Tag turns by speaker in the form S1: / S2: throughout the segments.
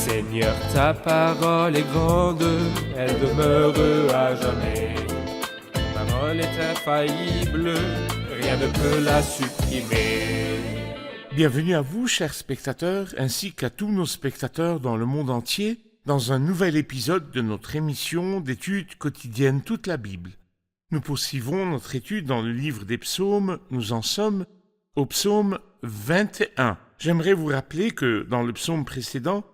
S1: Seigneur, ta parole est grande, elle demeure à jamais. Ta parole est infaillible, rien ne peut la supprimer.
S2: Bienvenue à vous, chers spectateurs, ainsi qu'à tous nos spectateurs dans le monde entier, dans un nouvel épisode de notre émission d'études quotidiennes toute la Bible. Nous poursuivons notre étude dans le livre des psaumes, nous en sommes au psaume 21. J'aimerais vous rappeler que dans le psaume précédent,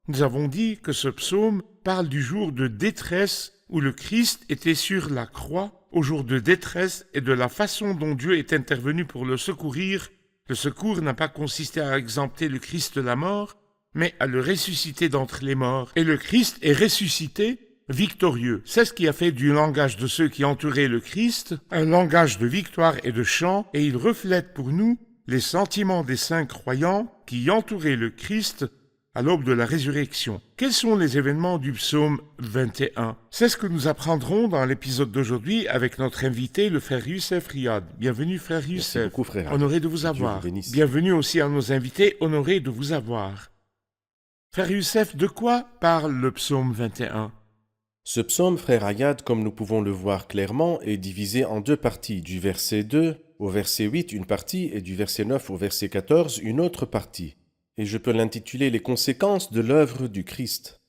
S2: nous avons dit que ce psaume parle du jour de détresse où le Christ était sur la croix, au jour de détresse et de la façon dont Dieu est intervenu pour le secourir. Le secours n'a pas consisté à exempter le Christ de la mort, mais à le ressusciter d'entre les morts. Et le Christ est ressuscité victorieux. C'est ce qui a fait du langage de ceux qui entouraient le Christ un langage de victoire et de chant, et il reflète pour nous les sentiments des saints croyants qui entouraient le Christ à l'aube de la résurrection. Quels sont les événements du psaume 21? C'est ce que nous apprendrons dans l'épisode d'aujourd'hui avec notre invité, le frère Youssef Riyad. Bienvenue, frère Youssef.
S3: Merci beaucoup, frère.
S2: Honoré de vous avoir. Bienvenue aussi à nos invités, honorés de vous avoir. Frère Youssef, de quoi parle le psaume 21?
S3: Ce psaume, frère Riyad, comme nous pouvons le voir clairement, est divisé en deux parties. Du verset 2 au verset 8, une partie, et du verset 9 au verset 14, une autre partie. Et je peux l'intituler « Les conséquences de l'œuvre du Christ ».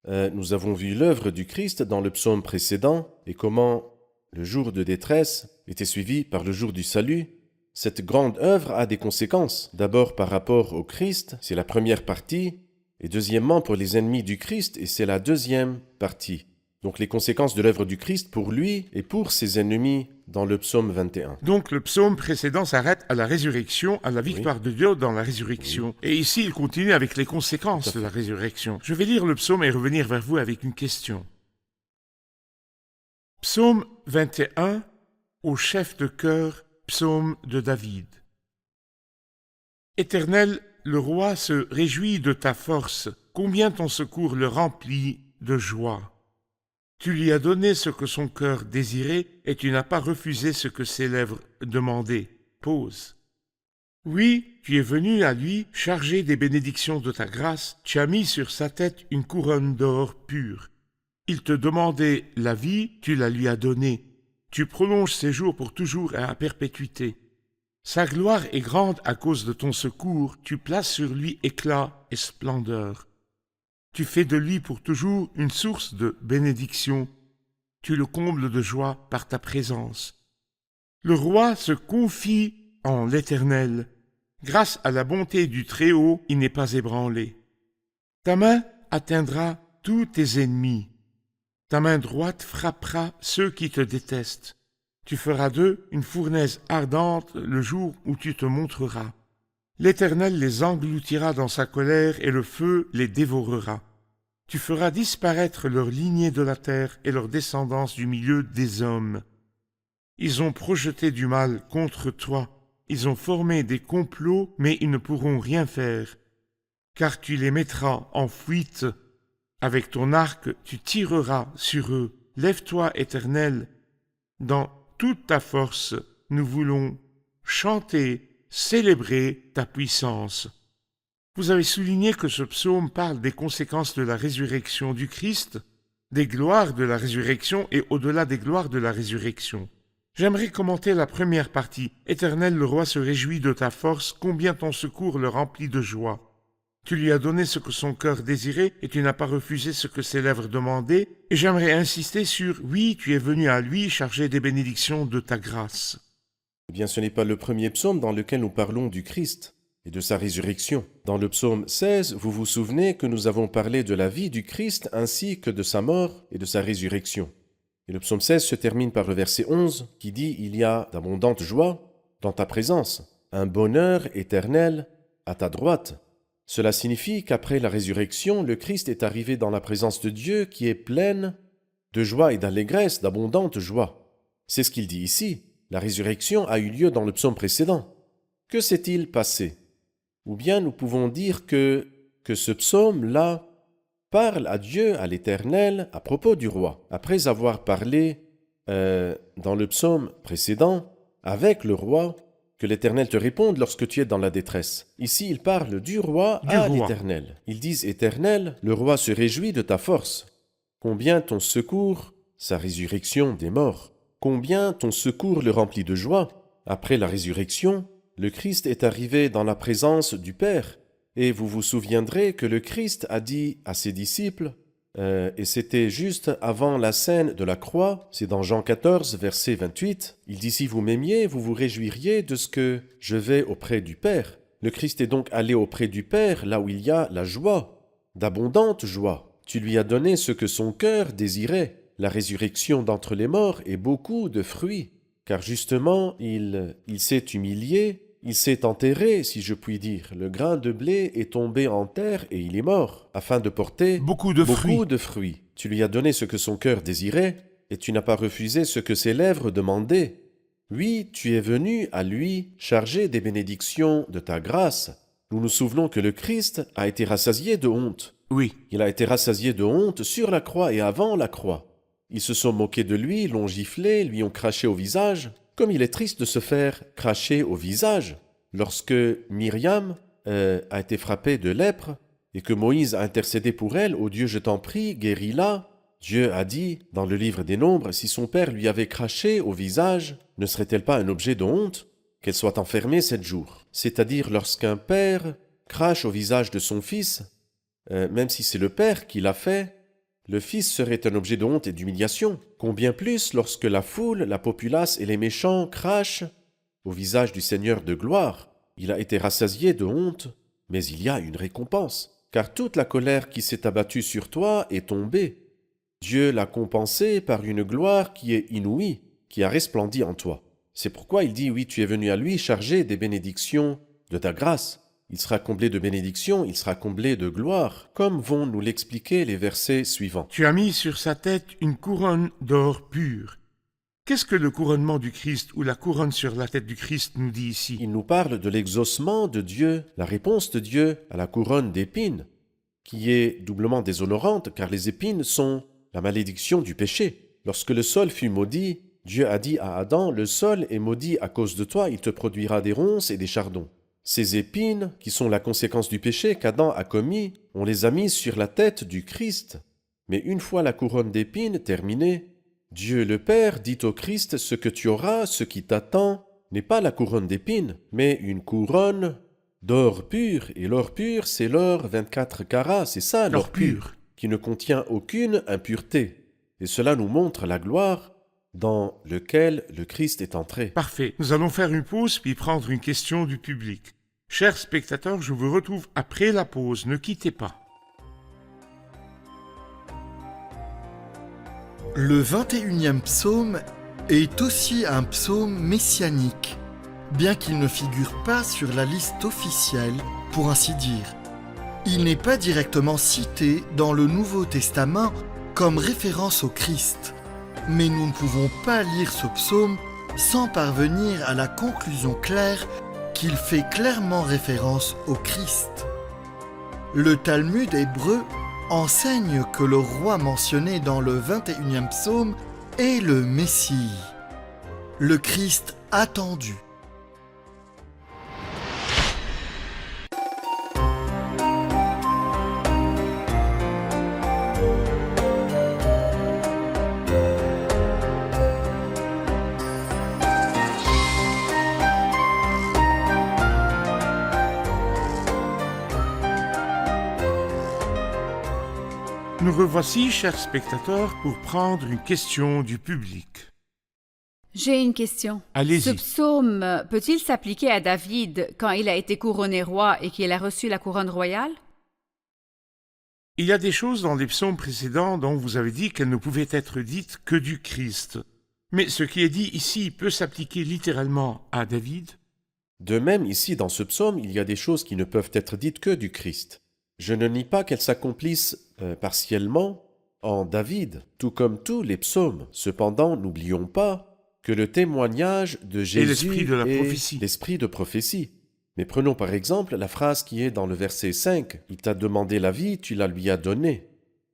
S3: Nous avons vu l'œuvre du Christ dans le psaume précédent et comment le jour de détresse était suivi par le jour du salut. Cette grande œuvre a des conséquences. D'abord par rapport au Christ, c'est la première partie, et deuxièmement pour les ennemis du Christ, et c'est la deuxième partie. Donc les conséquences de l'œuvre du Christ pour lui et pour ses ennemis dans le psaume 21.
S2: Donc le psaume précédent s'arrête à la résurrection, à la victoire de Dieu dans la résurrection. Et ici, il continue avec les conséquences de la résurrection. Je vais lire le psaume et revenir vers vous avec une question. Psaume 21, au chef de chœur, psaume de David. Éternel, le roi se réjouit de ta force, combien ton secours le remplit de joie. Tu lui as donné ce que son cœur désirait, et tu n'as pas refusé ce que ses lèvres demandaient. Pause. Oui, tu es venu à lui, chargé des bénédictions de ta grâce, tu as mis sur sa tête une couronne d'or pur. Il te demandait la vie, tu la lui as donnée. Tu prolonges ses jours pour toujours et à perpétuité. Sa gloire est grande à cause de ton secours, tu places sur lui éclat et splendeur. Tu fais de lui pour toujours une source de bénédiction. Tu le combles de joie par ta présence. Le roi se confie en l'Éternel. Grâce à la bonté du Très-Haut, il n'est pas ébranlé. Ta main atteindra tous tes ennemis. Ta main droite frappera ceux qui te détestent. Tu feras d'eux une fournaise ardente le jour où tu te montreras. L'Éternel les engloutira dans sa colère et le feu les dévorera. Tu feras disparaître leur lignée de la terre et leur descendance du milieu des hommes. Ils ont projeté du mal contre toi. Ils ont formé des complots, mais ils ne pourront rien faire. Car tu les mettras en fuite. Avec ton arc, tu tireras sur eux. Lève-toi, Éternel. Dans toute ta force, nous voulons chanter, célébrer ta puissance. Vous avez souligné que ce psaume parle des conséquences de la résurrection du Christ, des gloires de la résurrection et au-delà des gloires de la résurrection. J'aimerais commenter la première partie. Éternel, le roi se réjouit de ta force, combien ton secours le remplit de joie. Tu lui as donné ce que son cœur désirait et tu n'as pas refusé ce que ses lèvres demandaient. Et j'aimerais insister sur « Oui, tu es venu à lui chargé des bénédictions de ta grâce ».
S3: Eh bien, ce n'est pas le premier psaume dans lequel nous parlons du Christ et de sa résurrection. Dans le psaume 16, vous vous souvenez que nous avons parlé de la vie du Christ ainsi que de sa mort et de sa résurrection. Et le psaume 16 se termine par le verset 11 qui dit « Il y a d'abondantes joies dans ta présence, un bonheur éternel à ta droite ». Cela signifie qu'après la résurrection, le Christ est arrivé dans la présence de Dieu qui est pleine de joie et d'allégresse, d'abondante joie. C'est ce qu'il dit ici. La résurrection a eu lieu dans le psaume précédent. Que s'est-il passé? Ou bien nous pouvons dire que ce psaume-là parle à Dieu, à l'Éternel, à propos du roi. Après avoir parlé dans le psaume précédent avec le roi, Que l'Éternel te réponde lorsque tu es dans la détresse. Ici, il parle du roi à
S2: roi.
S3: l'Éternel. Ils disent, Éternel, le roi se réjouit de ta force. Combien ton secours, sa résurrection des morts. Combien ton secours le remplit de joie. Après la résurrection, le Christ est arrivé dans la présence du Père. Et vous vous souviendrez que le Christ a dit à ses disciples, et c'était juste avant la scène de la croix, c'est dans Jean 14, verset 28, il dit « Si vous m'aimiez, vous vous réjouiriez de ce que je vais auprès du Père. » Le Christ est donc allé auprès du Père, là où il y a la joie, d'abondante joie. Tu lui as donné ce que son cœur désirait, la résurrection d'entre les morts et beaucoup de fruits, car justement, il s'est humilié, il s'est enterré, si je puis dire. Le grain de blé est tombé en terre et il est mort, afin de porter
S2: Beaucoup de fruits.
S3: Tu lui as donné ce que son cœur désirait, et tu n'as pas refusé ce que ses lèvres demandaient. Oui, tu es venu à lui, chargé des bénédictions de ta grâce. Nous nous souvenons que le Christ a été rassasié de honte.
S2: Oui.
S3: Il a été rassasié de honte sur la croix et avant la croix. Ils se sont moqués de lui, l'ont giflé, lui ont craché au visage. Comme il est triste de se faire cracher au visage. Lorsque Myriam a été frappée de lèpre et que Moïse a intercédé pour elle, « Ô Dieu, je t'en prie, guéris-la », Dieu a dit dans le livre des Nombres, si son père lui avait craché au visage, ne serait-elle pas un objet de honte qu'elle soit enfermée 7 jours? C'est-à-dire lorsqu'un père crache au visage de son fils, même si c'est le père qui l'a fait, le fils serait un objet de honte et d'humiliation. Combien plus lorsque la foule, la populace et les méchants crachent au visage du Seigneur de gloire. Il a été rassasié de honte, mais il y a une récompense, car toute la colère qui s'est abattue sur toi est tombée. Dieu l'a compensée par une gloire qui est inouïe, qui a resplendi en toi. C'est pourquoi il dit, oui, tu es venu à lui chargé des bénédictions de ta grâce. Il sera comblé de bénédictions, il sera comblé de gloire, comme vont nous l'expliquer les versets suivants.
S2: Tu as mis sur sa tête une couronne d'or pur. Qu'est-ce que le couronnement du Christ ou la couronne sur la tête du Christ nous dit ici?
S3: Il nous parle de l'exaucement de Dieu, la réponse de Dieu à la couronne d'épines, qui est doublement déshonorante, car les épines sont la malédiction du péché. Lorsque le sol fut maudit, Dieu a dit à Adam, « Le sol est maudit à cause de toi, il te produira des ronces et des chardons. » Ces épines, qui sont la conséquence du péché qu'Adam a commis, on les a mises sur la tête du Christ. Mais une fois la couronne d'épines terminée, Dieu le Père dit au Christ, ce que tu auras, ce qui t'attend, n'est pas la couronne d'épines, mais une couronne d'or pur. Et l'or pur, c'est l'or 24 carats, c'est ça l'or pur, qui ne contient aucune impureté. Et cela nous montre la gloire dans lequel le Christ est entré.
S2: Parfait. Nous allons faire une pause puis prendre une question du public. Chers spectateurs, je vous retrouve après la pause. Ne quittez pas.
S4: Le 21e psaume est aussi un psaume messianique, bien qu'il ne figure pas sur la liste officielle, pour ainsi dire. Il n'est pas directement cité dans le Nouveau Testament comme référence au Christ, mais nous ne pouvons pas lire ce psaume sans parvenir à la conclusion claire qu'il fait clairement référence au Christ. Le Talmud hébreu enseigne que le roi mentionné dans le 21e psaume est le Messie, le Christ attendu.
S2: Nous revoici, chers spectateurs, pour prendre une question du public.
S5: J'ai une question.
S2: Allez-y.
S5: Ce psaume peut-il s'appliquer à David quand il a été couronné roi et qu'il a reçu la couronne royale?
S2: Il y a des choses dans les psaumes précédents dont vous avez dit qu'elles ne pouvaient être dites que du Christ. Mais ce qui est dit ici peut s'appliquer littéralement à David?
S3: De même, ici, dans ce psaume, il y a des choses qui ne peuvent être dites que du Christ. Je ne nie pas qu'elles s'accomplissent partiellement en David, tout comme tous les psaumes. Cependant, n'oublions pas que le témoignage de Jésus est l'esprit de prophétie. Mais prenons par exemple la phrase qui est dans le verset 5. « Il t'a demandé la vie, tu la lui as donnée.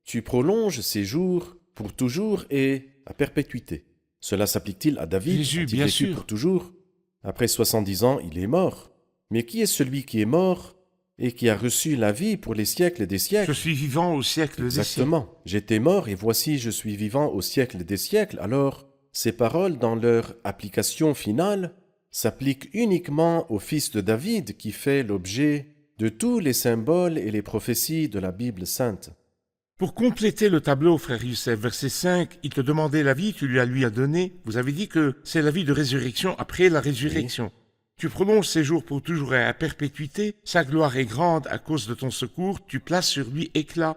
S3: Tu prolonges ses jours pour toujours et à perpétuité. » Cela s'applique-t-il à David?
S2: Jésus,
S3: A-t-il
S2: bien
S3: vécu
S2: sûr.
S3: pour toujours? Après 70 ans, il est mort. Mais qui est celui qui est mort et qui a reçu la vie pour les siècles des
S2: Je
S3: siècles?
S2: suis vivant au siècle des siècles.
S3: Exactement. J'étais mort et voici je suis vivant au siècle des siècles. Alors, ces paroles, dans leur application finale, s'appliquent uniquement au fils de David qui fait l'objet de tous les symboles et les prophéties de la Bible sainte.
S2: Pour compléter le tableau, frère Youssef, verset 5, il te demandait la vie, tu lui as donné. Vous avez dit que c'est la vie de résurrection après la résurrection. Tu prolonges ses jours pour toujours et à perpétuité. Sa gloire est grande à cause de ton secours. Tu places sur lui éclat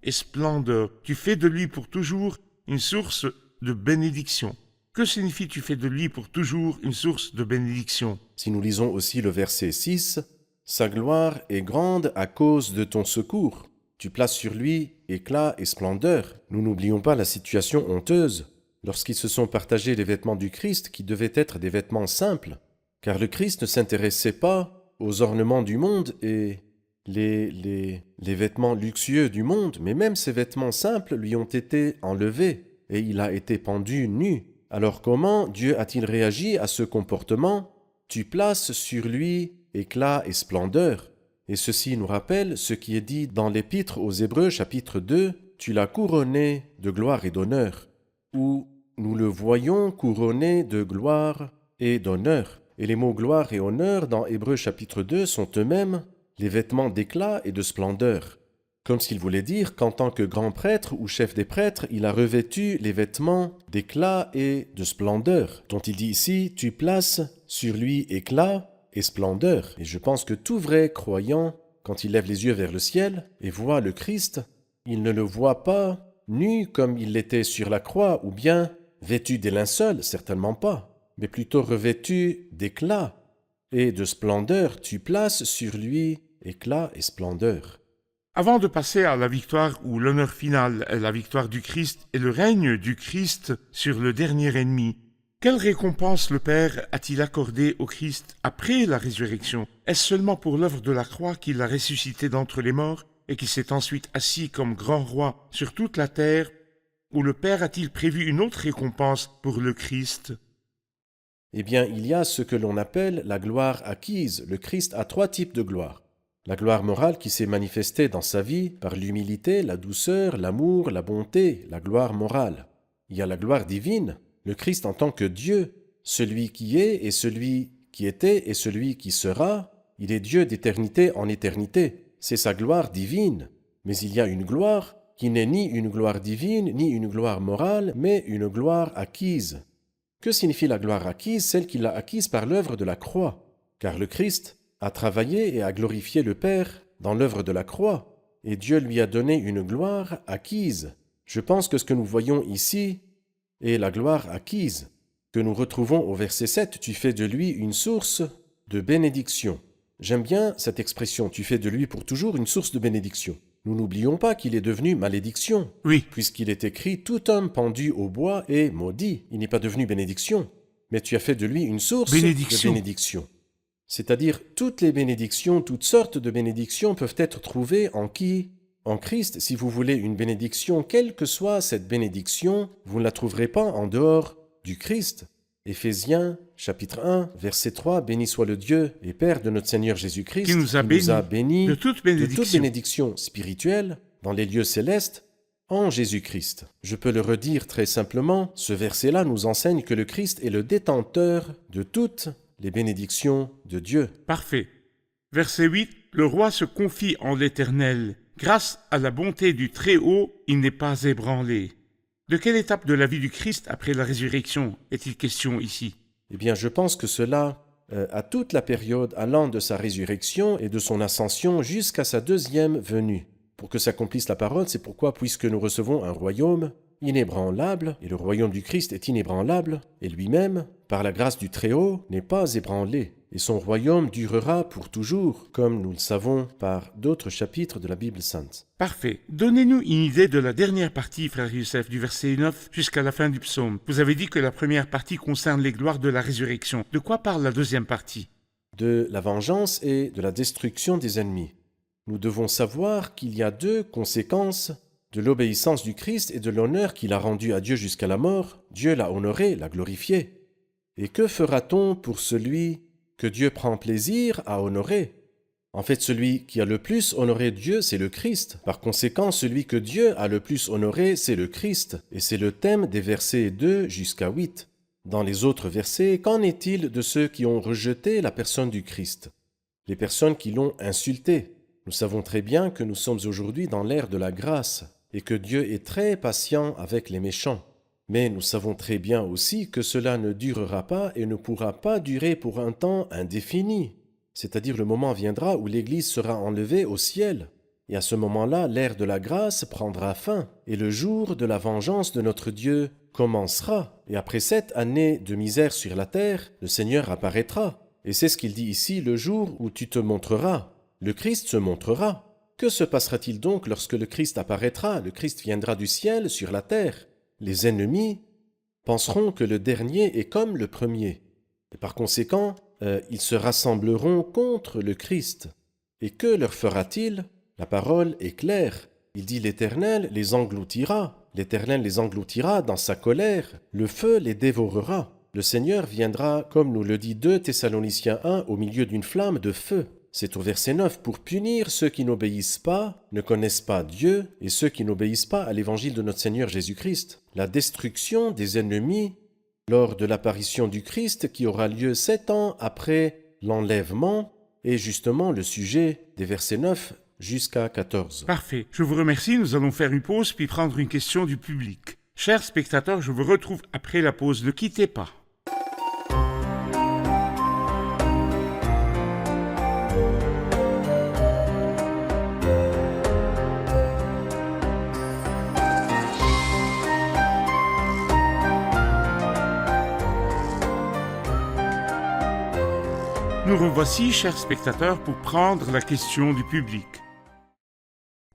S2: et splendeur. Tu fais de lui pour toujours une source de bénédiction. Que signifie tu fais de lui pour toujours une source de bénédiction?
S3: Si nous lisons aussi le verset 6, « Sa gloire est grande à cause de ton secours. Tu places sur lui éclat et splendeur. » Nous n'oublions pas la situation honteuse lorsqu'ils se sont partagés les vêtements du Christ qui devaient être des vêtements simples, car le Christ ne s'intéressait pas aux ornements du monde et les vêtements luxueux du monde, mais même ces vêtements simples lui ont été enlevés et il a été pendu nu. Alors comment Dieu a-t-il réagi à ce comportement? Tu places sur lui éclat et splendeur. Et ceci nous rappelle ce qui est dit dans l'Épître aux Hébreux chapitre 2, « Tu l'as couronné de gloire et d'honneur », où nous le voyons couronné de gloire et d'honneur. Et les mots gloire et honneur dans Hébreux chapitre 2 sont eux-mêmes les vêtements d'éclat et de splendeur. Comme s'il voulait dire qu'en tant que grand prêtre ou chef des prêtres, il a revêtu les vêtements d'éclat et de splendeur, dont il dit ici « Tu places sur lui éclat et splendeur ». Et je pense que tout vrai croyant, quand il lève les yeux vers le ciel et voit le Christ, il ne le voit pas nu comme il l'était sur la croix, ou bien vêtu des linceuls, certainement pas, mais plutôt revêtu d'éclat et de splendeur. Tu places sur lui éclat et splendeur.
S2: Avant de passer à la victoire ou l'honneur final, la victoire du Christ et le règne du Christ sur le dernier ennemi, quelle récompense le Père a-t-il accordé au Christ après la résurrection? Est-ce seulement pour l'œuvre de la croix qu'il a ressuscité d'entre les morts et qui s'est ensuite assis comme grand roi sur toute la terre, ou le Père a-t-il prévu une autre récompense pour le Christ?
S3: Eh bien, il y a ce que l'on appelle la gloire acquise. Le Christ a 3 types de gloire. La gloire morale qui s'est manifestée dans sa vie par l'humilité, la douceur, l'amour, la bonté, la gloire morale. Il y a la gloire divine, le Christ en tant que Dieu, celui qui est et celui qui était et celui qui sera. Il est Dieu d'éternité en éternité. C'est sa gloire divine. Mais il y a une gloire qui n'est ni une gloire divine, ni une gloire morale, mais une gloire acquise. Que signifie la gloire acquise? Celle qu'il a acquise par l'œuvre de la croix. Car le Christ a travaillé et a glorifié le Père dans l'œuvre de la croix, et Dieu lui a donné une gloire acquise. Je pense que ce que nous voyons ici est la gloire acquise, que nous retrouvons au verset 7, « Tu fais de lui une source de bénédiction ». J'aime bien cette expression, « Tu fais de lui pour toujours une source de bénédiction ». Nous n'oublions pas qu'il est devenu malédiction,
S2: Oui,
S3: puisqu'il est écrit « Tout homme pendu au bois est maudit ». Il n'est pas devenu bénédiction, mais tu as fait de lui une source de bénédiction. C'est-à-dire, toutes les bénédictions, toutes sortes de bénédictions peuvent être trouvées en qui? En Christ. Si vous voulez une bénédiction, quelle que soit cette bénédiction, vous ne la trouverez pas en dehors du Christ. Éphésiens, chapitre 1, verset 3, « Béni soit le Dieu et Père de notre Seigneur Jésus-Christ,
S2: qui nous a bénis de toute
S3: bénédiction spirituelle dans les lieux célestes en Jésus-Christ. » Je peux le redire très simplement, ce verset-là nous enseigne que le Christ est le détenteur de toutes les bénédictions de Dieu.
S2: Parfait. Verset 8, le roi se confie en l'Éternel. Grâce à la bonté du Très-Haut, il n'est pas ébranlé. De quelle étape de la vie du Christ après la résurrection est-il question ici?
S3: Eh bien, je pense que cela à toute la période allant de sa résurrection et de son ascension jusqu'à sa deuxième venue. Pour que s'accomplisse la parole, c'est pourquoi, puisque nous recevons un royaume inébranlable, et le royaume du Christ est inébranlable, et lui-même, par la grâce du Très-Haut, n'est pas ébranlé, et son royaume durera pour toujours, comme nous le savons par d'autres chapitres de la Bible sainte.
S2: Parfait. Donnez-nous une idée de la dernière partie, frère Youssef, du verset 9 jusqu'à la fin du psaume. Vous avez dit que la première partie concerne les gloires de la résurrection. De quoi parle la deuxième partie?
S3: De la vengeance et de la destruction des ennemis. Nous devons savoir qu'il y a 2 conséquences de l'obéissance du Christ et de l'honneur qu'il a rendu à Dieu jusqu'à la mort. Dieu l'a honoré, l'a glorifié. Et que fera-t-on pour celui que Dieu prend plaisir à honorer? En fait, celui qui a le plus honoré Dieu, c'est le Christ. Par conséquent, celui que Dieu a le plus honoré, c'est le Christ. Et c'est le thème des versets 2 jusqu'à 8. Dans les autres versets, qu'en est-il de ceux qui ont rejeté la personne du Christ? Les personnes qui l'ont insulté. Nous savons très bien que nous sommes aujourd'hui dans l'ère de la grâce et que Dieu est très patient avec les méchants. Mais nous savons très bien aussi que cela ne durera pas et ne pourra pas durer pour un temps indéfini. C'est-à-dire le moment viendra où l'Église sera enlevée au ciel. Et à ce moment-là, l'ère de la grâce prendra fin et le jour de la vengeance de notre Dieu commencera. Et après 7 années de misère sur la terre, le Seigneur apparaîtra. Et c'est ce qu'il dit ici, le jour où tu te montreras. Le Christ se montrera. Que se passera-t-il donc lorsque le Christ apparaîtra? Le Christ viendra du ciel sur la terre. Les ennemis penseront que le dernier est comme le premier. Et par conséquent, ils se rassembleront contre le Christ. Et que leur fera-t-il? La parole est claire. Il dit l'Éternel les engloutira. L'Éternel les engloutira dans sa colère. Le feu les dévorera. Le Seigneur viendra, comme nous le dit 2 Thessaloniciens 1, au milieu d'une flamme de feu. C'est au verset 9, pour punir ceux qui n'obéissent pas, ne connaissent pas Dieu, et ceux qui n'obéissent pas à l'évangile de notre Seigneur Jésus-Christ. La destruction des ennemis lors de l'apparition du Christ qui aura lieu 7 ans après l'enlèvement est justement le sujet des versets 9 jusqu'à 14.
S2: Parfait. Je vous remercie. Nous allons faire une pause puis prendre une question du public. Chers spectateurs, je vous retrouve après la pause. Ne quittez pas. Nous revoici, chers spectateurs, pour prendre la question du public.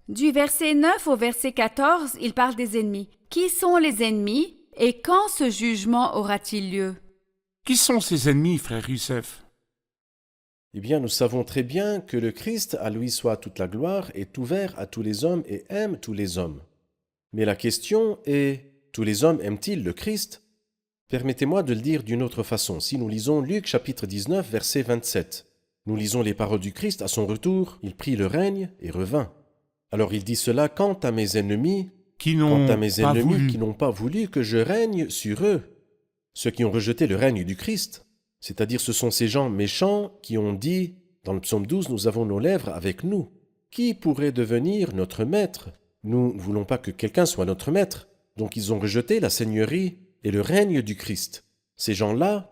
S5: Du verset 9 au verset 14, il parle des ennemis. Qui sont les ennemis et quand ce jugement aura-t-il lieu?
S2: Qui sont ces ennemis, frère Youssef?
S3: Eh bien, nous savons très bien que le Christ, à lui soit toute la gloire, est ouvert à tous les hommes et aime tous les hommes. Mais la question est, tous les hommes aiment-ils le Christ? Permettez-moi de le dire d'une autre façon. Si nous lisons Luc chapitre 19, verset 27, nous lisons les paroles du Christ à son retour, il prit le règne et revint. Alors il dit cela quant à mes ennemis, qui n'ont pas voulu que je règne sur eux, ceux qui ont rejeté le règne du Christ. C'est-à-dire ce sont ces gens méchants qui ont dit, dans le psaume 12, nous avons nos lèvres avec nous. Qui pourrait devenir notre maître? Nous ne voulons pas que quelqu'un soit notre maître. Donc ils ont rejeté la seigneurie et le règne du Christ. Ces gens-là,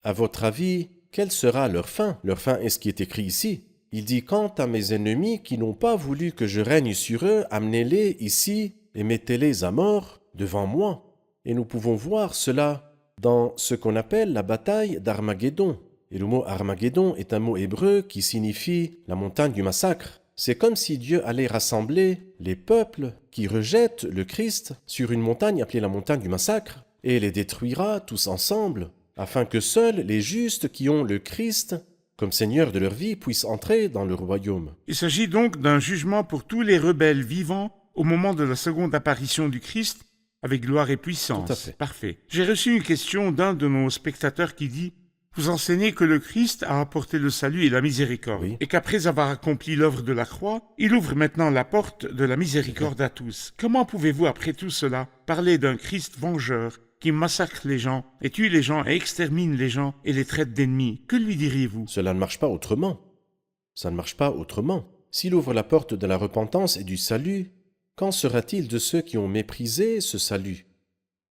S3: à votre avis, quelle sera leur fin? Leur fin est ce qui est écrit ici. Il dit, quant à mes ennemis qui n'ont pas voulu que je règne sur eux, amenez-les ici et mettez-les à mort devant moi. Et nous pouvons voir cela dans ce qu'on appelle la bataille d'Armageddon. Et le mot Armageddon est un mot hébreu qui signifie la montagne du massacre. C'est comme si Dieu allait rassembler les peuples qui rejettent le Christ sur une montagne appelée la montagne du massacre et les détruira tous ensemble, afin que seuls les justes qui ont le Christ comme Seigneur de leur vie puissent entrer dans le royaume.
S2: Il s'agit donc d'un jugement pour tous les rebelles vivants au moment de la seconde apparition du Christ avec gloire et puissance.
S3: Tout à fait.
S2: Parfait. J'ai reçu une question d'un de nos spectateurs qui dit « Vous enseignez que le Christ a apporté le salut et la miséricorde,
S3: Oui.
S2: et qu'après avoir accompli l'œuvre de la croix, il ouvre maintenant la porte de la miséricorde à tous. Comment pouvez-vous, après tout cela, parler d'un Christ vengeur qui massacre les gens, et tue les gens, et extermine les gens, et les traite d'ennemis? Que lui diriez-vous »
S3: Cela ne marche pas autrement. Ça ne marche pas autrement. S'il ouvre la porte de la repentance et du salut, qu'en sera-t-il de ceux qui ont méprisé ce salut?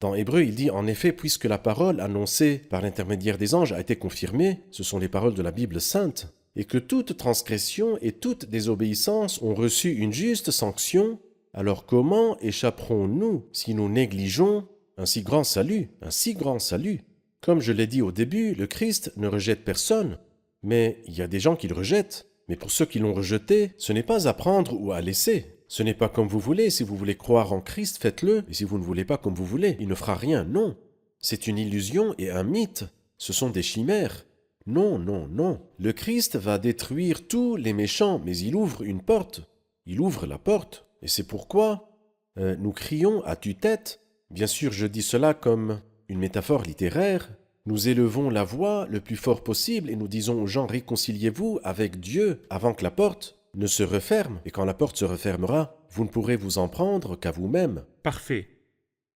S3: Dans Hébreu, il dit en effet, puisque la parole annoncée par l'intermédiaire des anges a été confirmée, ce sont les paroles de la Bible sainte, et que toute transgression et toute désobéissance ont reçu une juste sanction, alors comment échapperons-nous si nous négligeons un si grand salut, un si grand salut? Comme je l'ai dit au début, le Christ ne rejette personne, mais il y a des gens qui le rejettent. Mais pour ceux qui l'ont rejeté, ce n'est pas à prendre ou à laisser. Ce n'est pas comme vous voulez. Si vous voulez croire en Christ, faites-le. Et si vous ne voulez pas comme vous voulez, il ne fera rien. Non. C'est une illusion et un mythe. Ce sont des chimères. Non, non, non. Le Christ va détruire tous les méchants, mais il ouvre une porte. Il ouvre la porte. Et c'est pourquoi nous crions à tue-tête. Bien sûr, je dis cela comme une métaphore littéraire, Nous élevons la voix le plus fort possible et nous disons aux gens réconciliez-vous avec Dieu avant que la porte ne se referme. Et quand la porte se refermera, vous ne pourrez vous en prendre qu'à vous-même.
S2: Parfait.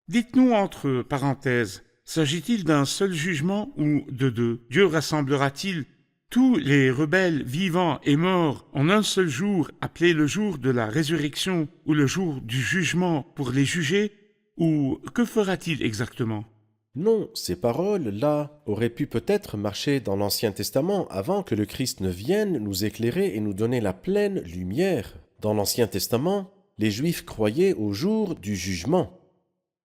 S2: Dites-nous entre parenthèses, s'agit-il d'un seul jugement ou de deux? Dieu rassemblera-t-il tous les rebelles vivants et morts en un seul jour, appelé le jour de la résurrection ou le jour du jugement pour les juger? Ou que fera-t-il exactement?
S3: Non, ces paroles-là auraient pu peut-être marcher dans l'Ancien Testament avant que le Christ ne vienne nous éclairer et nous donner la pleine lumière. Dans l'Ancien Testament, les Juifs croyaient au jour du jugement.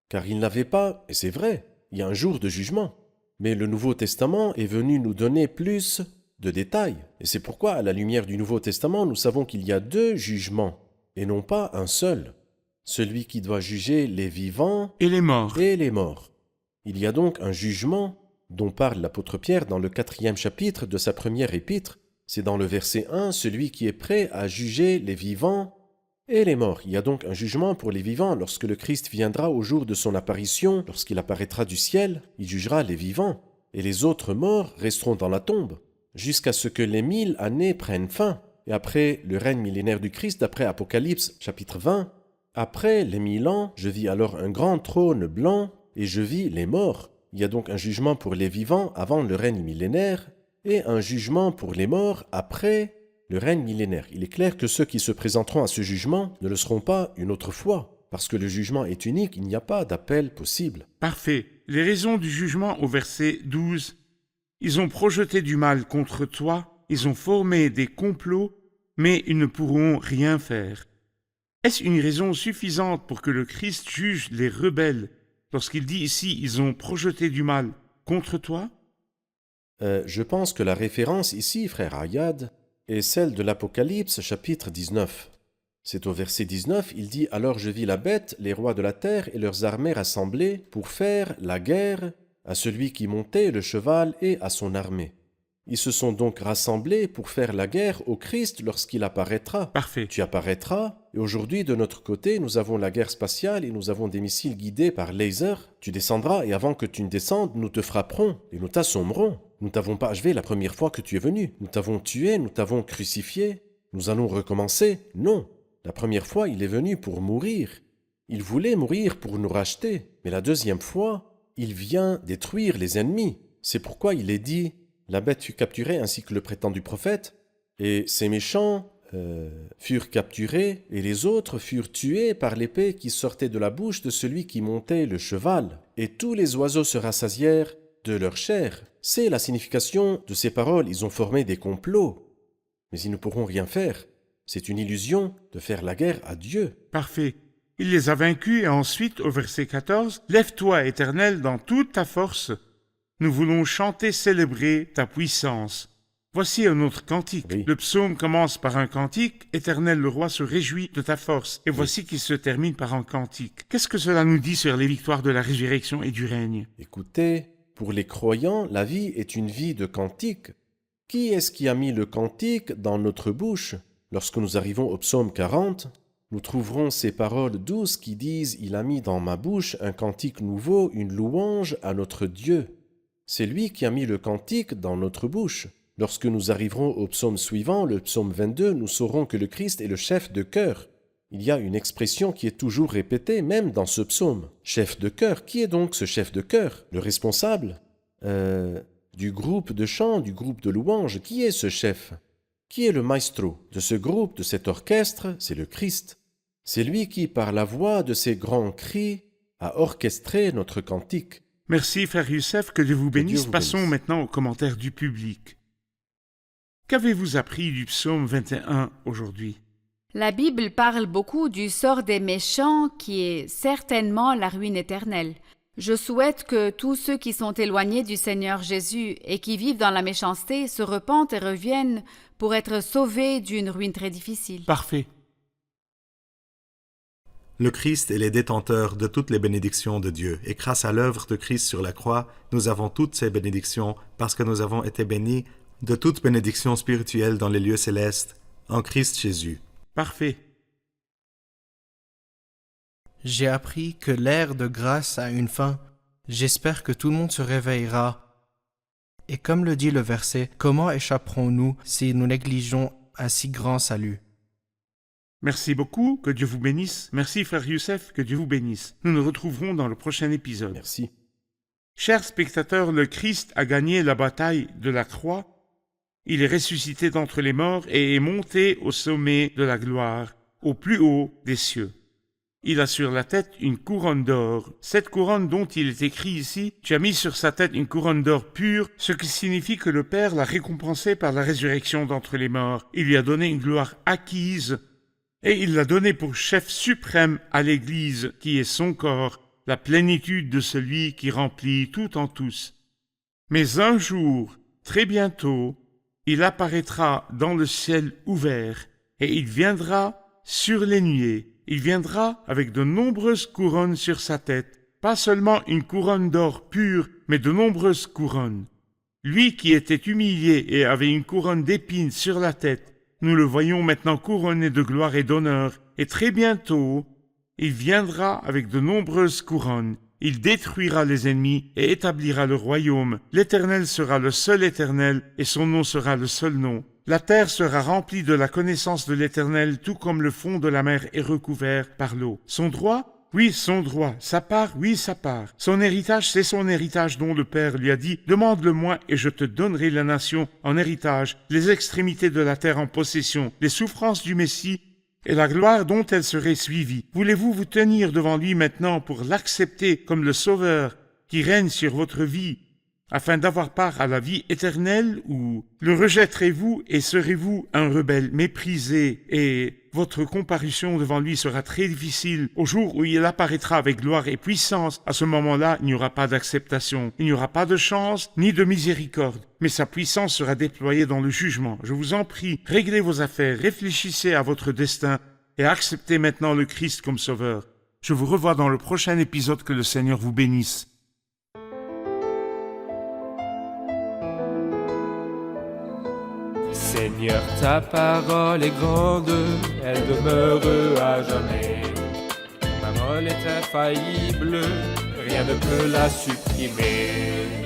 S3: Car ils n'avaient pas, et c'est vrai, il y a un jour de jugement. Mais le Nouveau Testament est venu nous donner plus de détails. Et c'est pourquoi, à la lumière du Nouveau Testament, nous savons qu'il y a deux jugements, et non pas un seul. Celui qui doit juger les vivants
S2: Et les morts.
S3: et les morts. Il y a donc un jugement dont parle l'apôtre Pierre dans le 4e chapitre de sa première épître. C'est dans le verset 1, celui qui est prêt à juger les vivants et les morts. Il y a donc un jugement pour les vivants lorsque le Christ viendra au jour de son apparition, lorsqu'il apparaîtra du ciel, il jugera les vivants. Et les autres morts resteront dans la tombe, jusqu'à ce que les 1000 années prennent fin. Et après le règne millénaire du Christ, d'après Apocalypse chapitre 20, après les 1000 ans, je vis alors un grand trône blanc, et je vis les morts. Il y a donc un jugement pour les vivants avant le règne millénaire et un jugement pour les morts après le règne millénaire. Il est clair que ceux qui se présenteront à ce jugement ne le seront pas une autre fois, parce que le jugement est unique, il n'y a pas d'appel possible.
S2: Parfait. Les raisons du jugement au verset 12. Ils ont projeté du mal contre toi, ils ont formé des complots, mais ils ne pourront rien faire. Est-ce une raison suffisante pour que le Christ juge les rebelles lorsqu'il dit ici, ils ont projeté du mal contre toi?
S3: Je pense que la référence ici, frère Ayad, est celle de l'Apocalypse chapitre 19. C'est au verset 19, il dit « Alors je vis la bête, les rois de la terre et leurs armées rassemblés pour faire la guerre à celui qui montait le cheval et à son armée. Ils se sont donc rassemblés pour faire la guerre au Christ lorsqu'il apparaîtra.
S2: Parfait.
S3: Tu apparaîtras, et aujourd'hui, de notre côté, nous avons la guerre spatiale et nous avons des missiles guidés par laser. Tu descendras, et avant que tu ne descendes, nous te frapperons et nous t'assommerons. Nous t'avons pas achevé la première fois que tu es venu. Nous t'avons tué, nous t'avons crucifié. Nous allons recommencer? Non. La première fois, il est venu pour mourir. Il voulait mourir pour nous racheter. Mais la deuxième fois, il vient détruire les ennemis. C'est pourquoi il est dit... La bête fut capturée ainsi que le prétendu prophète, et ces méchants furent capturés, et les autres furent tués par l'épée qui sortait de la bouche de celui qui montait le cheval. Et tous les oiseaux se rassasièrent de leur chair. C'est la signification de ces paroles. Ils ont formé des complots, mais ils ne pourront rien faire. C'est une illusion de faire la guerre à Dieu.
S2: Parfait. Il les a vaincus et ensuite, au verset 14, « Lève-toi, Éternel, dans toute ta force. Nous voulons chanter, célébrer ta puissance. » Voici un autre cantique.
S3: Oui.
S2: Le psaume commence par un cantique. « Éternel, le roi se réjouit de ta force. » Et voici qu'il se termine par un cantique. Qu'est-ce que cela nous dit sur les victoires de la résurrection et du règne?
S3: Écoutez, pour les croyants, la vie est une vie de cantique. Qui est-ce qui a mis le cantique dans notre bouche? Lorsque nous arrivons au psaume 40, nous trouverons ces paroles douces qui disent « Il a mis dans ma bouche un cantique nouveau, une louange à notre Dieu ». C'est lui qui a mis le cantique dans notre bouche. Lorsque nous arriverons au psaume suivant, le psaume 22, nous saurons que le Christ est le chef de chœur. Il y a une expression qui est toujours répétée, même dans ce psaume. Chef de chœur, qui est donc ce chef de chœur? Le responsable du groupe de chant, du groupe de louange. Qui est ce chef? Qui est le maestro de ce groupe, de cet orchestre? C'est le Christ. C'est lui qui, par la voix de ses grands cris, a orchestré notre cantique.
S2: Merci, frère Youssef, que Dieu vous bénisse.
S3: Dieu vous
S2: Passons
S3: bénisse.
S2: maintenant aux commentaires du public. Qu'avez-vous appris du psaume 21 aujourd'hui?
S5: La Bible parle beaucoup du sort des méchants qui est certainement la ruine éternelle. Je souhaite que tous ceux qui sont éloignés du Seigneur Jésus et qui vivent dans la méchanceté se repentent et reviennent pour être sauvés d'une ruine très difficile.
S2: Parfait.
S6: Le Christ est le détenteur de toutes les bénédictions de Dieu, et grâce à l'œuvre de Christ sur la croix, nous avons toutes ces bénédictions parce que nous avons été bénis de toute bénédiction spirituelle dans les lieux célestes, en Christ Jésus.
S2: Parfait.
S7: J'ai appris que l'ère de grâce a une fin. J'espère que tout le monde se réveillera Et comme le dit le verset, comment échapperons-nous si nous négligeons un si grand salut?
S2: Merci beaucoup, que Dieu vous bénisse. Merci frère Youssef, que Dieu vous bénisse. Nous nous retrouverons dans le prochain épisode.
S3: Merci.
S2: Chers spectateurs, le Christ a gagné la bataille de la croix. Il est ressuscité d'entre les morts et est monté au sommet de la gloire, au plus haut des cieux. Il a sur la tête une couronne d'or. Cette couronne dont il est écrit ici, tu as mis sur sa tête une couronne d'or pure, ce qui signifie que le Père l'a récompensé par la résurrection d'entre les morts. Il lui a donné une gloire acquise et il l'a donné pour chef suprême à l'Église, qui est son corps, la plénitude de celui qui remplit tout en tous. Mais un jour, très bientôt, il apparaîtra dans le ciel ouvert et il viendra sur les nuées. Il viendra avec de nombreuses couronnes sur sa tête, pas seulement une couronne d'or pure, mais de nombreuses couronnes. Lui qui était humilié et avait une couronne d'épines sur la tête, nous le voyons maintenant couronné de gloire et d'honneur, et très bientôt, il viendra avec de nombreuses couronnes. Il détruira les ennemis et établira le royaume. L'Éternel sera le seul Éternel, et son nom sera le seul nom. La terre sera remplie de la connaissance de l'Éternel, tout comme le fond de la mer est recouvert par l'eau. Son droit? Oui, son droit. Sa part? Oui, sa part. Son héritage, c'est son héritage dont le Père lui a dit, « Demande-le-moi et je te donnerai la nation en héritage, les extrémités de la terre en possession, les souffrances du Messie et la gloire dont elle serait suivie. » Voulez-vous vous tenir devant lui maintenant pour l'accepter comme le Sauveur qui règne sur votre vie, afin d'avoir part à la vie éternelle, ou le rejetterez-vous et serez-vous un rebelle méprisé et votre comparution devant lui sera très difficile au jour où il apparaîtra avec gloire et puissance. À ce moment-là, il n'y aura pas d'acceptation, il n'y aura pas de chance ni de miséricorde, mais sa puissance sera déployée dans le jugement. Je vous en prie, réglez vos affaires, réfléchissez à votre destin et acceptez maintenant le Christ comme sauveur. Je vous revois dans le prochain épisode. Que le Seigneur vous bénisse.
S1: Seigneur, ta parole est grande, elle demeure à jamais. Ta parole est infaillible, rien ne peut la supprimer.